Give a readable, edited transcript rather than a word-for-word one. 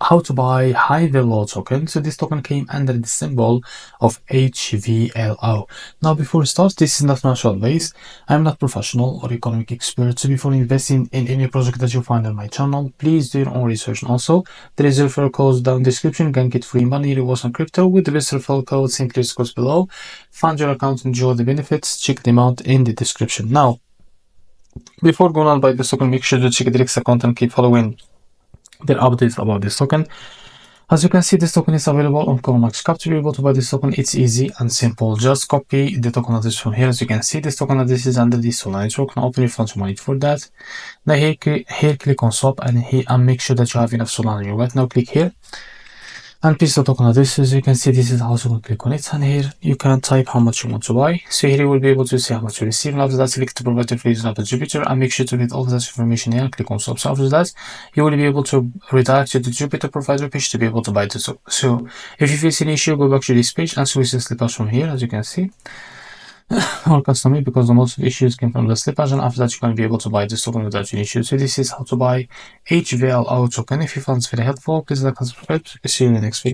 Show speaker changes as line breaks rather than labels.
how to buy Hivello token. So this token came under the symbol of HVLO. Now before we start, this is not financial advice. I'm not professional or economic expert. So before investing in any project that you find on my channel, please do your own research. And also, there is a referral code down in the description. You can get free money rewards on crypto with the best referral code. Simply scroll below, find your account, enjoy the benefits, check them out in the description. Now, before going on by this token, make sure to check the REFERRAL account and keep following their updates about this token. As you can see, this token is available on MEXC. To be able to buy this token, it's easy and simple. Just copy the token address from here. As you can see, this token address is under the Solana network. Now open your funds wallet for that. Now here click on swap and make sure that you have enough Solana in your wallet. Now click here and paste the token address. As you can see, this is how you can click on it, and here you can type how much you want to buy. So here you will be able to see how much you receive. Now after that, select the provider phase of the Jupiter and make sure to get all of that information here and click on swap. So after that, you will be able to redirect to the Jupiter provider page to be able to buy this. So if you face any issue, go back to this page and switch the slippage from here. As you can see, or custom because the most issues came from the slippage, and after that you can be able to buy this token without any issues. So this is how to buy HVLO token. If you found this very helpful, please like and subscribe. See you in the next video.